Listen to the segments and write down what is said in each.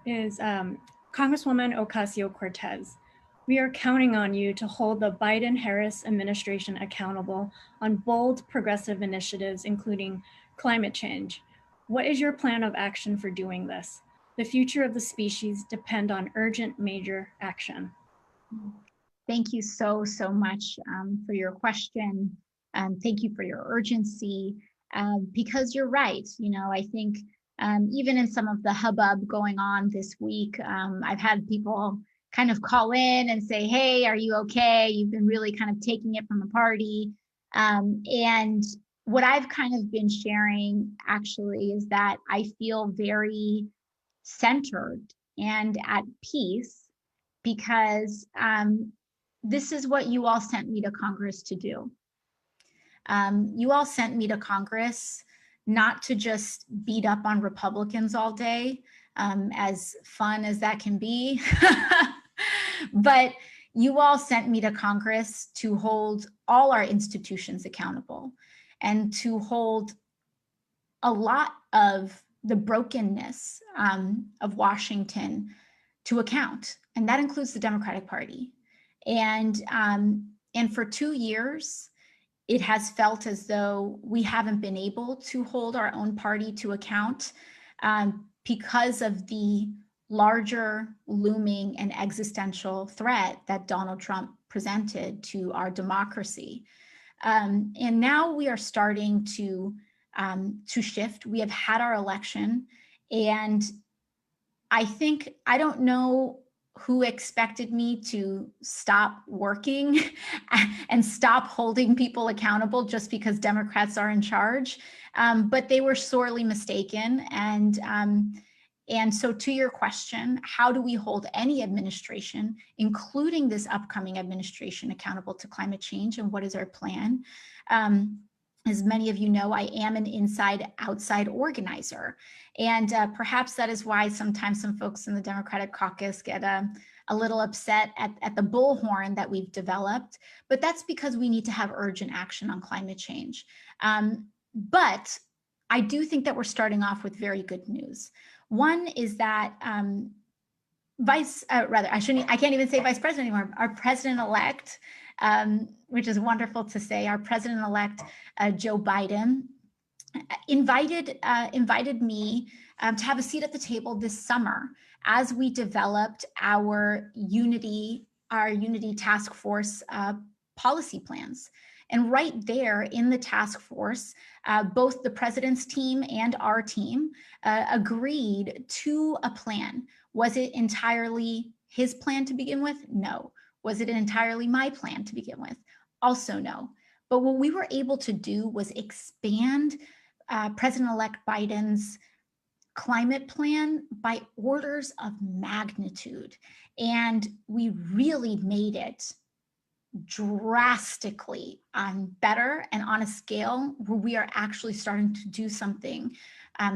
is Congresswoman Ocasio-Cortez. We are counting on you to hold the Biden-Harris administration accountable on bold progressive initiatives, including climate change. What is your plan of action for doing this? The future of the species depend on urgent major action. Thank you so much for your question. Thank you for your urgency, because you're right. I think even in some of the hubbub going on this week, I've had people kind of call in and say, hey, are you okay? You've been really kind of taking it from the party. And what I've kind of been sharing actually is that I feel very centered and at peace because this is what you all sent me to Congress to do. You all sent me to Congress not to just beat up on Republicans all day, as fun as that can be, but you all sent me to Congress to hold all our institutions accountable and to hold a lot of the brokenness of Washington to account. And that includes the Democratic Party. And for 2 years, it has felt as though we haven't been able to hold our own party to account because of the larger looming and existential threat that Donald Trump presented to our democracy. And now we are starting to shift. We have had our election, and I don't know who expected me to stop working and stop holding people accountable just because Democrats are in charge, but they were sorely mistaken. And so to your question, how do we hold any administration, including this upcoming administration, accountable to climate change, and what is our plan? As many of you know, I am an inside-outside organizer. And perhaps that is why sometimes some folks in the Democratic caucus get a little upset at the bullhorn that we've developed. But that's because we need to have urgent action on climate change. But I do think that we're starting off with very good news. One is that I can't even say vice president anymore, our president-elect, which is wonderful to say, our president-elect, Joe Biden, invited me to have a seat at the table this summer as we developed our unity task force policy plans. And right there in the task force, both the president's team and our team agreed to a plan. Was it entirely his plan to begin with? No. Was it entirely my plan to begin with? Also no. But what we were able to do was expand President-elect Biden's climate plan by orders of magnitude. And we really made it drastically better and on a scale where we are actually starting to do something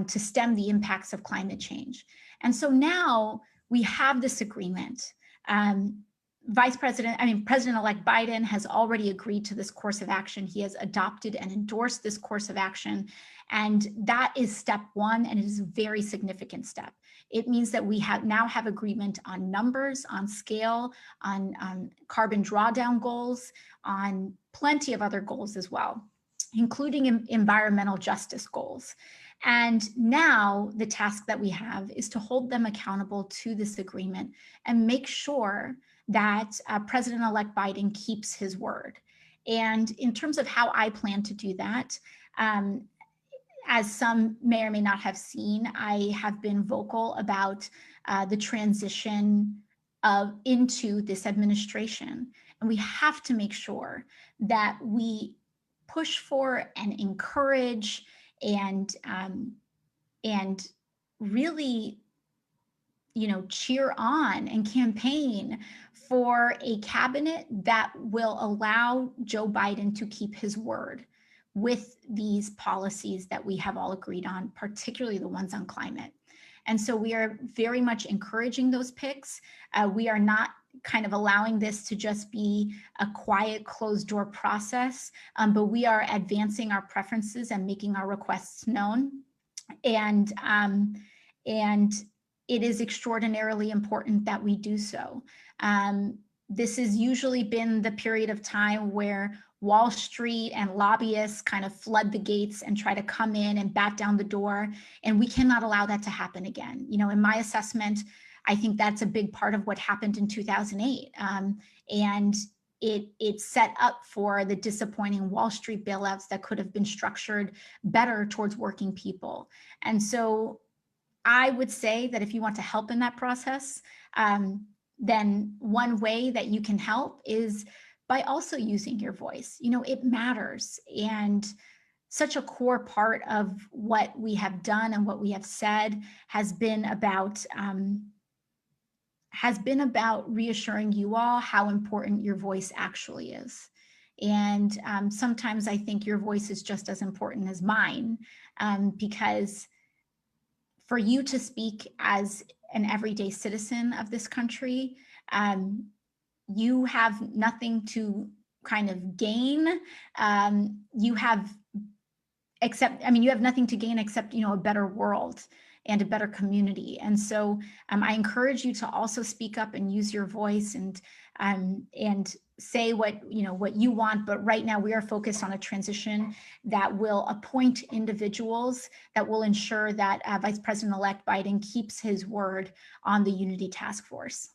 to stem the impacts of climate change. And so now we have this agreement. President-elect Biden has already agreed to this course of action. He has adopted and endorsed this course of action. And that is step one, and it is a very significant step. It means that we now have agreement on numbers, on scale, on carbon drawdown goals, on plenty of other goals as well, including environmental justice goals. And now the task that we have is to hold them accountable to this agreement and make sure that President-elect Biden keeps his word. And in terms of how I plan to do that, as some may or may not have seen, I have been vocal about the transition into this administration. And we have to make sure that we push for and encourage and really, cheer on and campaign for a cabinet that will allow Joe Biden to keep his word with these policies that we have all agreed on, particularly the ones on climate. And so we are very much encouraging those picks. We are not kind of allowing this to just be a quiet, closed door process, but we are advancing our preferences and making our requests known. And it is extraordinarily important that we do so. This has usually been the period of time where Wall Street and lobbyists kind of flood the gates and try to come in and bat down the door. And we cannot allow that to happen again. You know, in my assessment, I think that's a big part of what happened in 2008. And it set up for the disappointing Wall Street bailouts that could have been structured better towards working people. And so I would say that if you want to help in that process, then one way that you can help is by also using your voice. You know, it matters. And such a core part of what we have done and what we have said has been about reassuring you all how important your voice actually is. And sometimes I think your voice is just as important as mine, because for you to speak as an everyday citizen of this country, you have nothing to kind of gain. You have nothing to gain except, you know, a better world and a better community. And so I encourage you to also speak up and use your voice and say what you want. But right now we are focused on a transition that will appoint individuals that will ensure that Vice President-elect Biden keeps his word on the Unity Task Force.